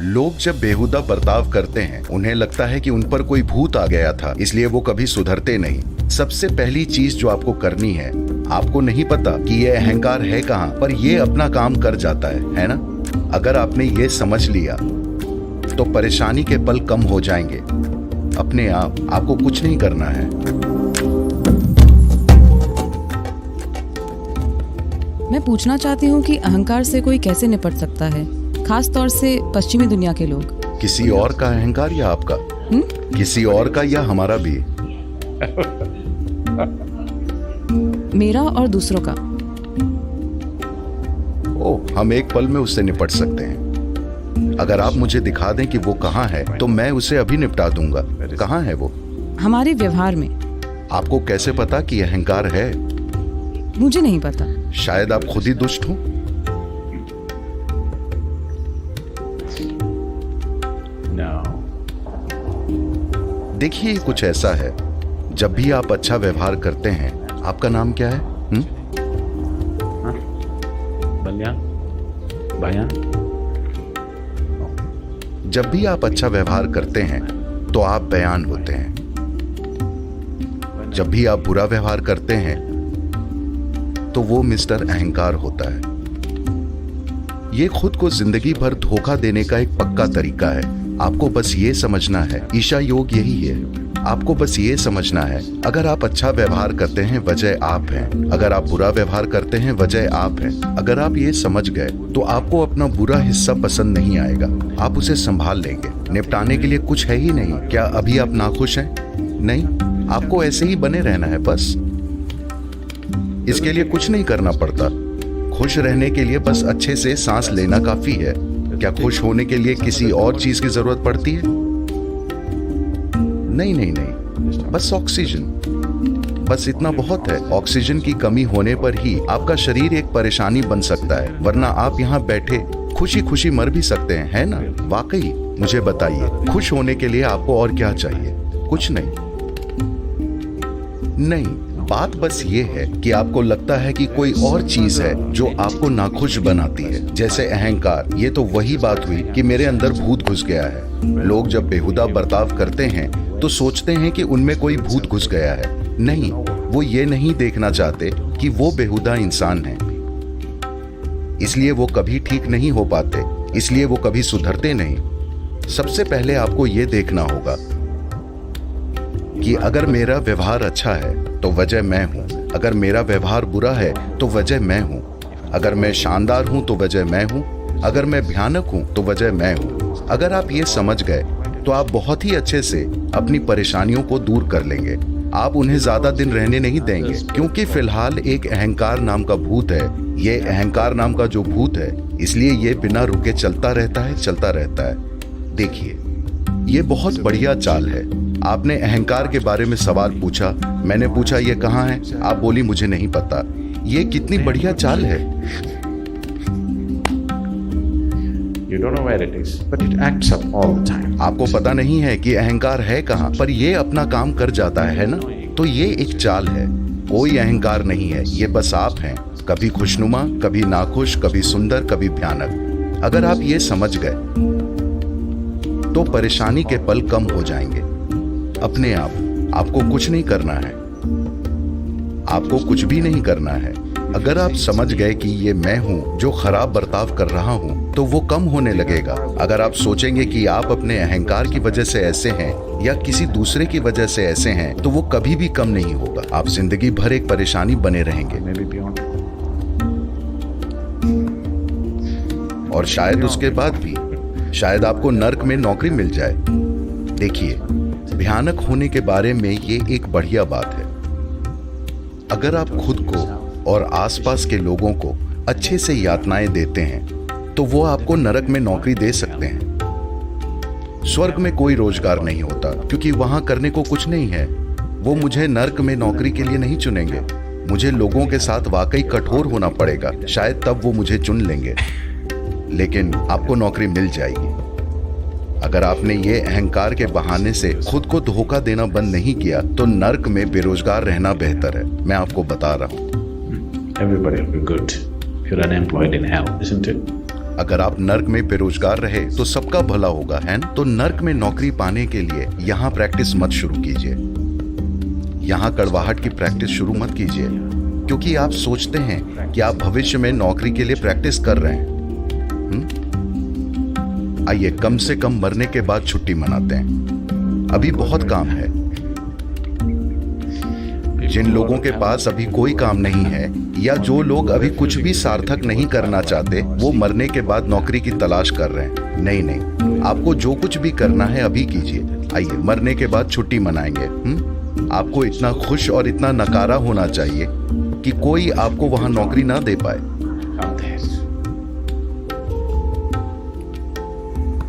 लोग जब बेहुदा बर्ताव करते हैं उन्हें लगता है कि उन पर कोई भूत आ गया था, इसलिए वो कभी सुधरते नहीं। सबसे पहली चीज जो आपको करनी है, आपको नहीं पता कि ये अहंकार है कहाँ, पर ये अपना काम कर जाता है ना? अगर आपने ये समझ लिया तो परेशानी के पल कम हो जाएंगे अपने आप। आपको कुछ नहीं करना है। मैं पूछना चाहती हूँ कि अहंकार से कोई कैसे निपट सकता है, खास तौर से पश्चिमी दुनिया के लोग। किसी और का अहंकार या आपका? किसी और का या हमारा भी? मेरा और दूसरों का। हम एक पल में उससे निपट सकते हैं। अगर आप मुझे दिखा दें कि वो कहाँ है तो मैं उसे अभी निपटा दूंगा। कहाँ है वो? हमारे व्यवहार में। आपको कैसे पता कि अहंकार है? मुझे नहीं पता। शायद आप खुद ही दुष्ट हो। देखिए, कुछ ऐसा है, जब भी आप अच्छा व्यवहार करते हैं। आपका नाम क्या है? जब भी आप अच्छा व्यवहार करते हैं तो आप बयान होते हैं। जब भी आप बुरा व्यवहार करते हैं तो वो मिस्टर अहंकार होता है। ये खुद को जिंदगी भर धोखा देने का एक पक्का तरीका है। आपको बस ये समझना है, ईशा योग यही है। आपको बस ये समझना है, अगर आप अच्छा व्यवहार करते हैं वजह आप हैं, अगर आप बुरा व्यवहार करते हैं वजह आप हैं। अगर आप ये समझ गए तो आपको अपना बुरा हिस्सा पसंद नहीं आएगा। आप उसे संभाल लेंगे। निपटाने के लिए कुछ है ही नहीं। क्या अभी आप नाखुश हैं? नहीं, आपको ऐसे ही बने रहना है बस। इसके लिए कुछ नहीं करना पड़ता। खुश रहने के लिए बस अच्छे से सांस लेना काफी है। क्या खुश होने के लिए किसी और चीज की जरूरत पड़ती है? नहीं नहीं नहीं, बस ऑक्सीजन। बस इतना बहुत है। ऑक्सीजन की कमी होने पर ही आपका शरीर एक परेशानी बन सकता है, वरना आप यहाँ बैठे खुशी खुशी मर भी सकते हैं, है ना? वाकई मुझे बताइए, खुश होने के लिए आपको और क्या चाहिए? कुछ नहीं। नहीं, बात बस ये है कि आपको लगता है कि कोई और चीज है जो आपको नाखुश बनाती है, जैसे अहंकार। ये तो वही बात हुई कि मेरे अंदर भूत घुस गया है। लोग जब बेहुदा बर्ताव करते हैं तो सोचते हैं कि उनमें कोई भूत घुस गया है। नहीं, वो ये नहीं देखना चाहते कि वो बेहुदा इंसान है, इसलिए वो कभी ठीक नहीं हो पाते, इसलिए वो कभी सुधरते नहीं। सबसे पहले आपको ये देखना होगा कि अगर मेरा व्यवहार अच्छा है तो वजह मैं हूं, अगर मेरा व्यवहार बुरा है तो वजह मैं हूं, अगर मैं शानदार हूं तो वजह मैं हूं, अगर मैं भयानक हूं तो वजह मैं हूं। अगर आप ये समझ गए तो आप बहुत ही अच्छे से अपनी परेशानियों को दूर कर लेंगे। आप उन्हें ज्यादा दिन रहने नहीं देंगे, क्योंकि फिलहाल एक अहंकार नाम का भूत है। ये अहंकार नाम का जो भूत है, इसलिए ये बिना रुके चलता रहता है, चलता रहता है। देखिए, ये बहुत बढ़िया चाल है। आपने अहंकार के बारे में सवाल पूछा, मैंने पूछा ये कहाँ है, आप बोली मुझे नहीं पता। ये कितनी बढ़िया चाल है। You don't know where it is, but it acts up all the time. आपको पता नहीं है कि अहंकार है कहाँ, पर ये अपना काम कर जाता है ना? तो ये एक चाल है। कोई अहंकार नहीं है, ये बस आप हैं। कभी खुशनुमा, कभी नाखुश, कभी सुंदर, कभी भयानक। अगर आप ये समझ गए तो परेशानी के पल कम हो जाएंगे अपने आप। आपको कुछ नहीं करना है, आपको कुछ भी नहीं करना है। अगर आप समझ गए कि ये मैं हूं जो खराब बर्ताव कर रहा हूं, तो वो कम होने लगेगा। अगर आप सोचेंगे कि आप अपने अहंकार की वजह से ऐसे हैं या किसी दूसरे की वजह से ऐसे हैं, तो वो कभी भी कम नहीं होगा। आप जिंदगी भर एक परेशानी बने रहेंगे, और शायद उसके बाद भी शायद आपको नर्क में नौकरी मिल जाए। देखिए, भयानक होने के बारे में ये एक बढ़िया बात है। अगर आप खुद को और आसपास के लोगों को अच्छे से यातनाएं देते हैं तो वो आपको नरक में नौकरी दे सकते हैं। स्वर्ग में कोई रोजगार नहीं होता, क्योंकि वहां करने को कुछ नहीं है। वो मुझे नरक में नौकरी के लिए नहीं चुनेंगे। मुझे लोगों के साथ वाकई कठोर होना पड़ेगा, शायद तब वो मुझे चुन लेंगे। लेकिन आपको नौकरी मिल जाएगी। अगर आपने ये अहंकार के बहाने से खुद को धोखा देना बंद नहीं किया तो नर्क में बेरोजगार रहना बेहतर है। मैं आपको बता रहा हूँ। Everybody will be good if you're unemployed in hell, isn't it? अगर आप नर्क में बेरोजगार रहे तो सबका भला होगा, है ना? तो नर्क में नौकरी पाने के लिए यहाँ प्रैक्टिस मत शुरू कीजिए। यहाँ कड़वाहट की प्रैक्टिस शुरू मत कीजिए, क्योंकि आप सोचते हैं कि आप भविष्य में नौकरी के लिए प्रैक्टिस कर रहे हैं। आइए कम से कम मरने के बाद छुट्टी मनाते हैं। अभी बहुत काम है। जिन लोगों के पास अभी कोई काम नहीं है, या जो लोग अभी कुछ भी सार्थक नहीं करना चाहते, वो मरने के बाद नौकरी की तलाश कर रहे हैं। नहीं नहीं, आपको जो कुछ भी करना है अभी कीजिए। आइए मरने के बाद छुट्टी मनाएंगे। आपको इतना खुश और इतना नकारा होना चाहिए कि कोई आपको वहां नौकरी ना दे पाए।